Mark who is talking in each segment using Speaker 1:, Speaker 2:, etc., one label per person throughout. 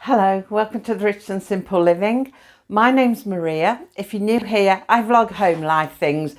Speaker 1: Hello, welcome to the Rich and Simple Living. My name's Maria. If you're new here, I vlog home life things,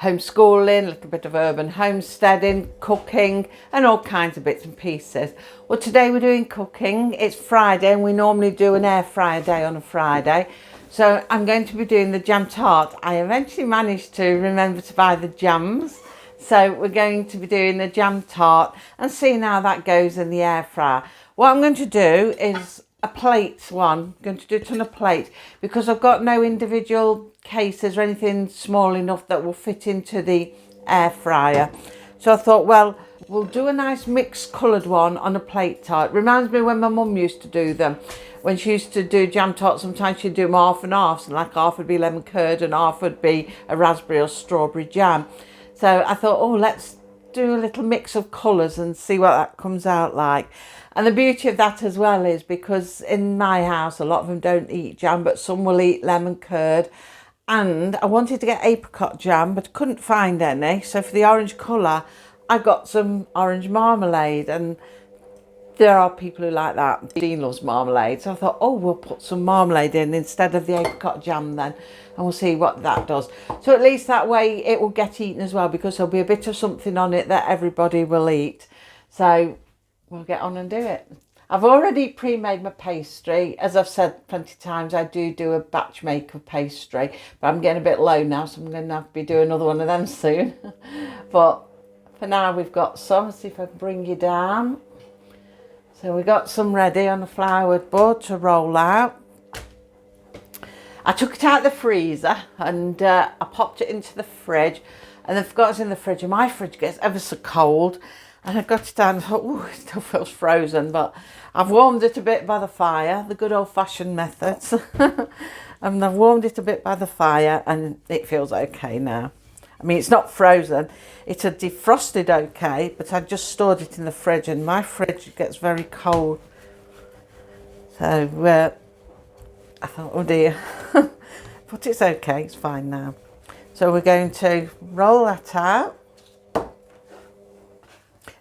Speaker 1: homeschooling, a little bit of urban homesteading, cooking and all kinds of bits and pieces. Well, today we're doing cooking. It's Friday and we normally do an air fryer day on a Friday. So I'm going to be doing the jam tart. I eventually managed to remember to buy the jams. So we're going to be doing the jam tart and seeing how that goes in the air fryer. What I'm going to do is a plate one. I'm going to do it on a plate because I've got no individual cases or anything small enough that will fit into the air fryer. So I thought, well, we'll do a nice mixed coloured one on a plate tart. Reminds me when my mum used to do them. When she used to do jam tarts, sometimes she'd do them half and half. So like half would be lemon curd and half would be a raspberry or strawberry jam. So I thought, oh, let's do a little mix of colours and see what that comes out like. And the beauty of that as well is because in my house, a lot of them don't eat jam, but some will eat lemon curd. And I wanted to get apricot jam, but couldn't find any. So for the orange colour, I got some orange marmalade. And there are people who like that. Dean loves marmalade. So I thought, oh, we'll put some marmalade in instead of the apricot jam then. And we'll see what that does. So at least that way it will get eaten as well, because there'll be a bit of something on it that everybody will eat. So we'll get on and do it. I've already pre-made my pastry. As I've said plenty of times, I do a batch make of pastry, but I'm getting a bit low now, so I'm going to have to be doing another one of them soon. But for now, we've got some. Let's see if I can bring you down. So we got some ready on a floured board to roll out. I took it out of the freezer and I popped it into the fridge, and then forgot it was in the fridge, and my fridge gets ever so cold. And I got it down and thought, oh, it still feels frozen, but I've warmed it a bit by the fire, the good old-fashioned methods. And I've warmed it a bit by the fire and it feels okay now. I mean, it's not frozen. It had defrosted okay, but I just stored it in the fridge and my fridge gets very cold. So I thought, oh dear. But it's okay, it's fine now. So we're going to roll that out.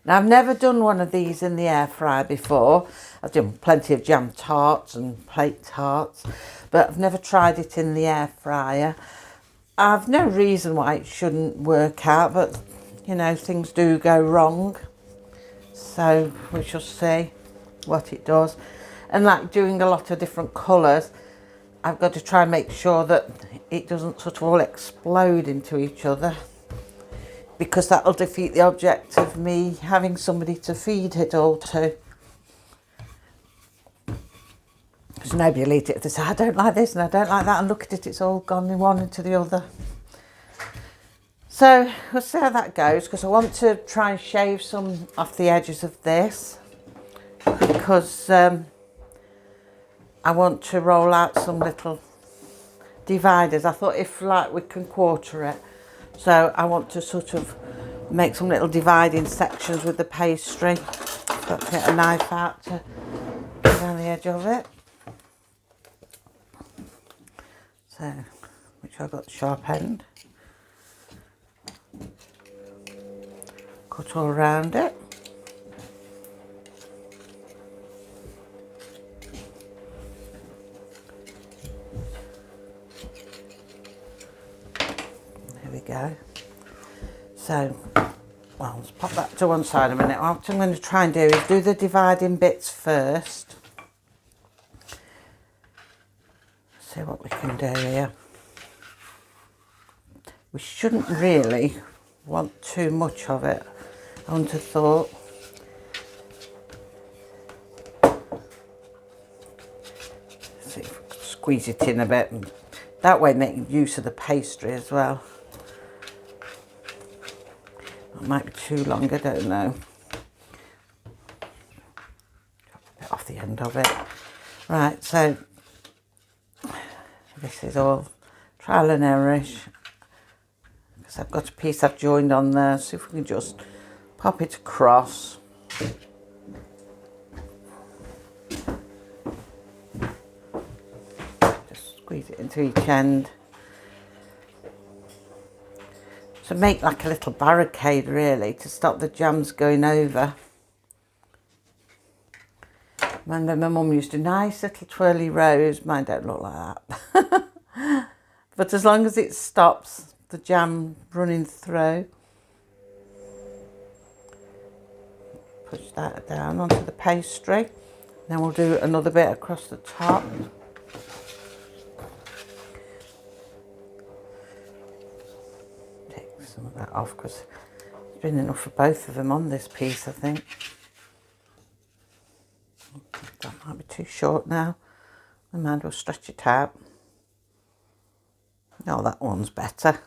Speaker 1: Now, I've never done one of these in the air fryer before. I've done plenty of jam tarts and plate tarts, but I've never tried it in the air fryer. I've no reason why it shouldn't work out, but you know, things do go wrong. So we shall see what it does. And like doing a lot of different colours, I've got to try and make sure that it doesn't sort of all explode into each other, because that'll defeat the object of me having somebody to feed it all to. Because nobody will eat it if they say, I don't like this and I don't like that, and look at it, it's all gone in one into the other. So we'll see how that goes, because I want to try and shave some off the edges of this, because I want to roll out some little dividers. I thought if like we can quarter it. So I want to sort of make some little dividing sections with the pastry. Got to get a knife out to get on the edge of it. So, which I've got the sharp end. Cut all around it. There we go. So, well, let's pop that to one side a minute. What I'm going to try and do is do the dividing bits first. See what we can do here. We shouldn't really want too much of it, I wouldn't have thought. See if we can squeeze it in a bit, and that way make use of the pastry as well. It might be too long, I don't know. Chop a bit off the end of it. Right, so this is all trial and error-ish, because I've got a piece I've joined on there. So if we can just pop it across. Just squeeze it into each end. To make like a little barricade really, to stop the jams going over. Remember my mum used a nice little twirly rose. Mine don't look like that. But as long as it stops the jam running through, push that down onto the pastry. Then we'll do another bit across the top. Take some of that off because there's been enough for both of them on this piece, I think. That might be too short now. Never mind, we'll stretch it out. Oh, that one's better.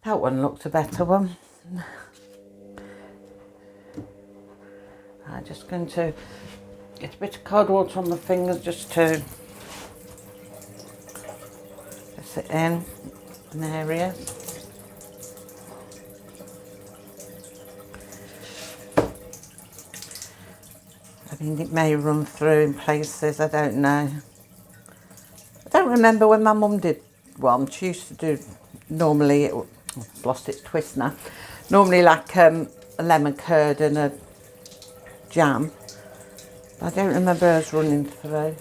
Speaker 1: That one looked a better one. I'm just going to get a bit of cold water on my fingers just to press it in areas. I mean, it may run through in places, I don't know. I don't remember when my mum did one. She used to do normally, it's lost its twist now, normally like a lemon curd and a jam. I don't remember hers running through.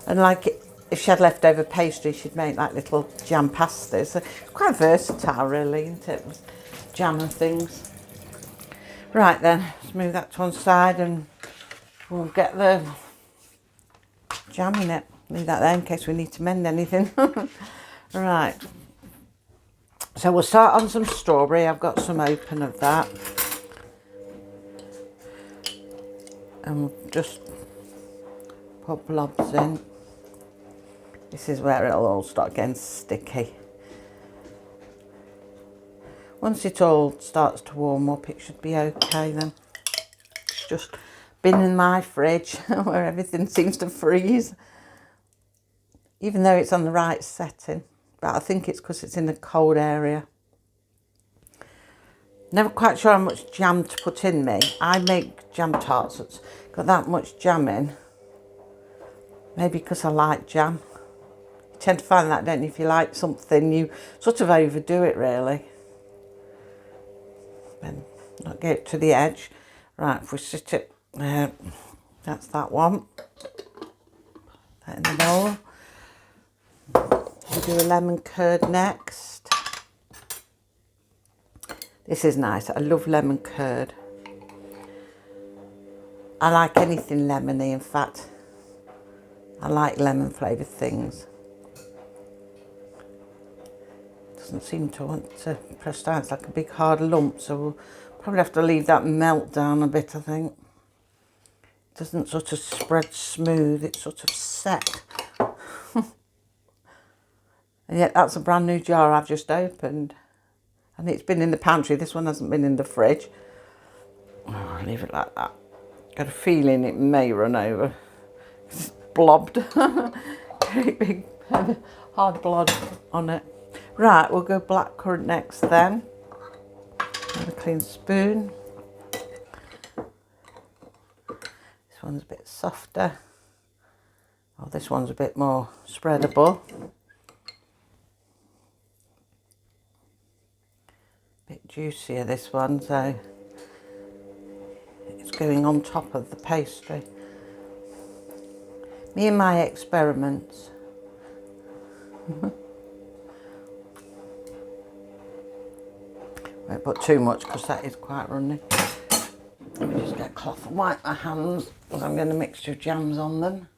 Speaker 1: And like if she had leftover pastry, she'd make like little jam pastas. So quite versatile really, isn't it? Jam and things. Right then, let's move that to one side and we'll get the jam in it. Leave that there in case we need to mend anything. Right. So we'll start on some strawberry. I've got some open of that. And we'll just put blobs in. This is where it'll all start getting sticky. Once it all starts to warm up, it should be okay then. It's just been in my fridge where everything seems to freeze. Even though it's on the right setting. But I think it's because it's in a cold area. Never quite sure how much jam to put in me. I make jam tarts that's got that much jam in. Maybe because I like jam. You tend to find that, don't you? If you like something, you sort of overdo it really. Then not get it to the edge. Right, if we sit it, that's that one. That in the bowl. We'll do a lemon curd next. This is nice. I love lemon curd. I like anything lemony, in fact. I like lemon flavoured things. Doesn't seem to want to press down. It's like a big hard lump, so we'll probably have to leave that melt down a bit, I think. It doesn't sort of spread smooth, it's sort of set. And yet that's a brand new jar I've just opened. And it's been in the pantry, this one hasn't been in the fridge. Oh, I'll leave it like that. Got a feeling it may run over. It's blobbed. Great big hard blob on it. Right, we'll go blackcurrant next then. With a clean spoon. This one's a bit softer. Oh, this one's a bit more spreadable. Bit juicier this one, so it's going on top of the pastry. Me and my experiments. Won't put too much because that is quite runny. Let me just get a cloth and wipe my hands because I'm going to mix your jams on them.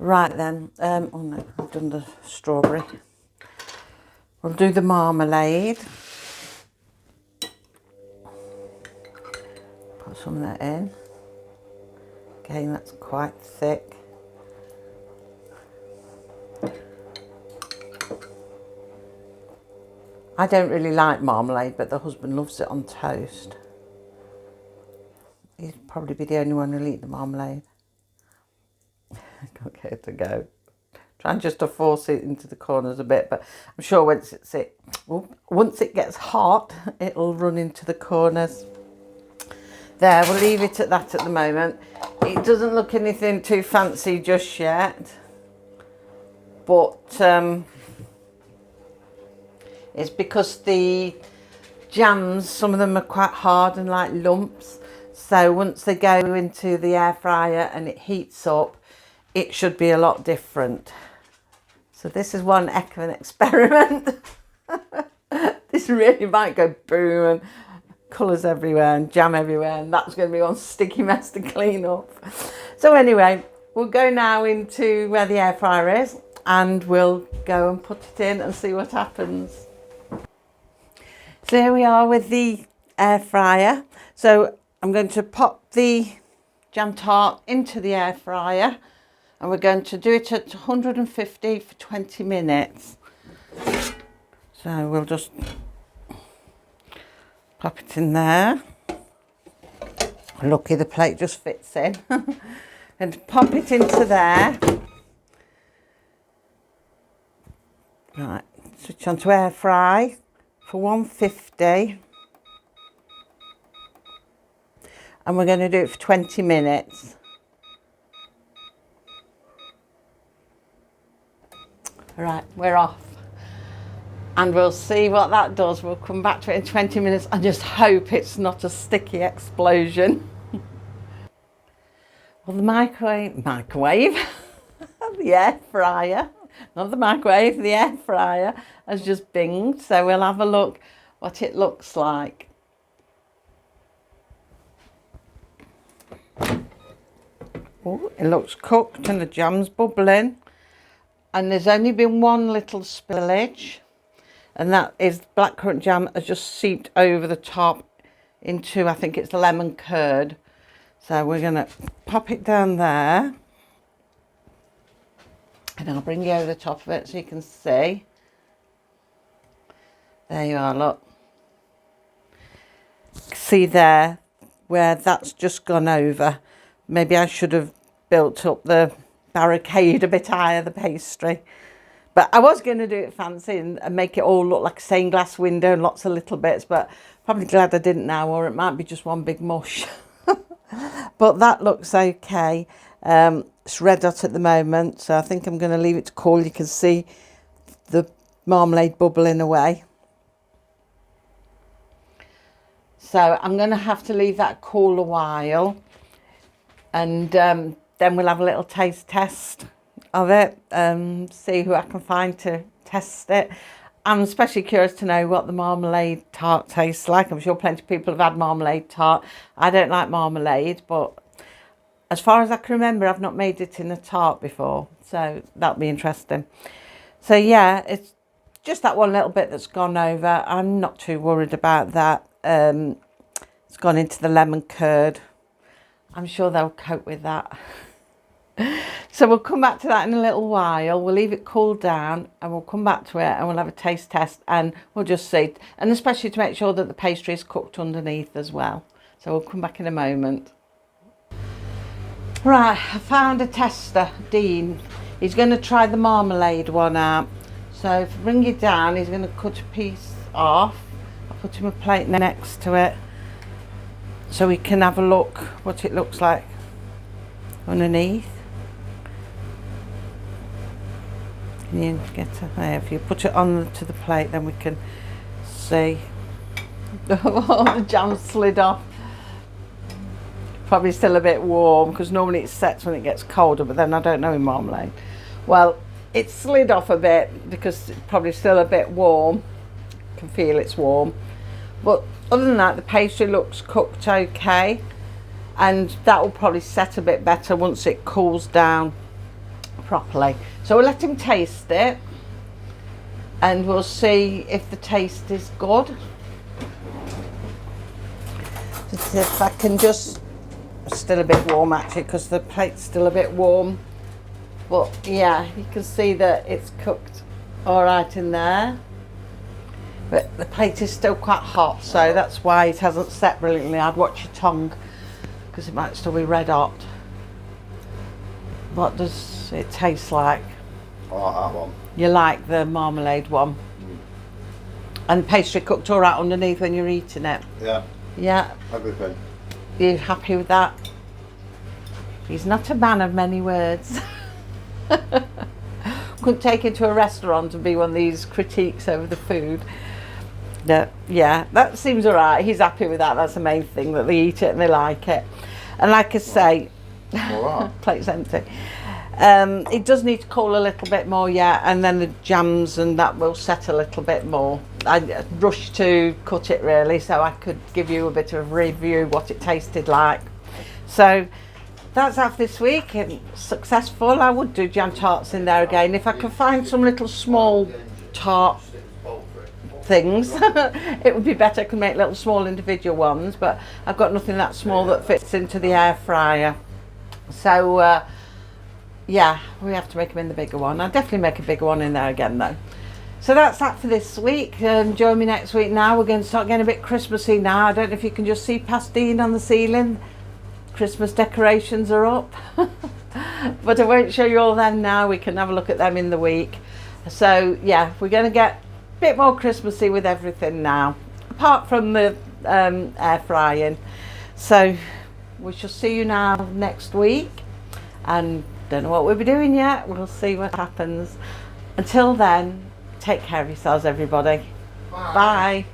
Speaker 1: Right then, oh no, I've done the strawberry. We'll do the marmalade. Put some of that in. Again, that's quite thick. I don't really like marmalade, but the husband loves it on toast. He'd probably be the only one who'll eat the marmalade. Okay, to go. Trying just to force it into the corners a bit, but I'm sure once it gets hot, it'll run into the corners. There, we'll leave it at that at the moment. It doesn't look anything too fancy just yet, but it's because the jams, some of them are quite hard and like lumps, So once they go into the air fryer and it heats up, it should be a lot different. So this is one heck of an experiment. This really might go boom and colours everywhere and jam everywhere, and that's going to be one sticky mess to clean up. So anyway, we'll go now into where the air fryer is and we'll go and put it in and see what happens. So here we are with the air fryer. So I'm going to pop the Jam Tart into the air fryer and we're going to do it at 150 for 20 minutes. So we'll just pop it in there. Lucky the plate just fits in. And pop it into there. Right, switch on to air fry for 150. And we're going to do it for 20 minutes. Right, we're off. And we'll see what that does. We'll come back to it in 20 minutes. I just hope it's not a sticky explosion. Well, the microwave, the air fryer, not the microwave, the air fryer has just binged. So we'll have a look what it looks like. Oh, it looks cooked and the jam's bubbling. And there's only been one little spillage. And that is blackcurrant jam has just seeped over the top into, I think it's the lemon curd. So we're going to pop it down there. And I'll bring you over the top of it so you can see. There you are, look. See there where that's just gone over. Maybe I should have built up the barricade a bit higher, the pastry. But I was going to do it fancy and make it all look like a stained glass window and lots of little bits, but probably glad I didn't now, or it might be just one big mush. But that looks okay. It's red hot at the moment, so I think I'm going to leave it to cool. You can see the marmalade bubbling away. So I'm going to have to leave that cool a while, and then we'll have a little taste test of it, see who I can find to test it. I'm especially curious to know what the marmalade tart tastes like. I'm sure plenty of people have had marmalade tart. I don't like marmalade, but as far as I can remember, I've not made it in a tart before, so that'll be interesting. So yeah, it's just that one little bit that's gone over. I'm not too worried about that. It's gone into the lemon curd. I'm sure they'll cope with that. So we'll come back to that in a little while. We'll leave it cool down and we'll come back to it and we'll have a taste test and we'll just see. And especially to make sure that the pastry is cooked underneath as well. So we'll come back in a moment. Right, I found a tester, Dean. He's going to try the marmalade one out. So if I bring it down, he's going to cut a piece off. I'll put him a plate next to it so we can have a look what it looks like underneath. Can you get it there? If you put it on to the plate, then we can see. Oh, the jam slid off. Probably still a bit warm because normally it sets when it gets colder, but then I don't know in marmalade. Well, it slid off a bit because it's probably still a bit warm. I can feel it's warm. But other than that, the pastry looks cooked okay. And that will probably set a bit better once it cools down properly. So we'll let him taste it and we'll see if the taste is good. Just if I can just, it's still a bit warm actually because the plate's still a bit warm. But yeah, you can see that it's cooked all right in there. But the plate is still quite hot, so that's why it hasn't set brilliantly. I'd watch your tongue because it might still be red hot. What does it taste like?
Speaker 2: I like that one.
Speaker 1: You like the marmalade one? And pastry cooked all right underneath when you're eating it?
Speaker 2: Yeah.
Speaker 1: Yeah.
Speaker 2: Everything.
Speaker 1: You happy with that? He's not a man of many words. Couldn't take it to a restaurant and be one of these critiques over the food. No, yeah, that seems all right. He's happy with that. That's the main thing, that they eat it and they like it. And like I say, plate's empty. It does need to cool a little bit more, yeah, and then the jams and that will set a little bit more. I rushed to cut it really, so I could give you a bit of a review what it tasted like. So that's that for this week, and successful. I would do jam tarts in there again if I could find some little small tart things. It would be better. I could make little small individual ones, but I've got nothing that small that fits into the air fryer. So yeah, we have to make them in the bigger one. I'll definitely make a bigger one in there again though. So that's that for this week. Join me next week now. We're going to start getting a bit Christmassy now. I don't know if you can just see past Dean on the ceiling. Christmas decorations are up. But I won't show you all them now. We can have a look at them in the week. So yeah, we're going to get a bit more Christmassy with everything now, apart from the air frying. So we shall see you now next week, and don't know what we'll be doing yet. We'll see what happens. Until then, take care of yourselves, everybody. Bye. Bye.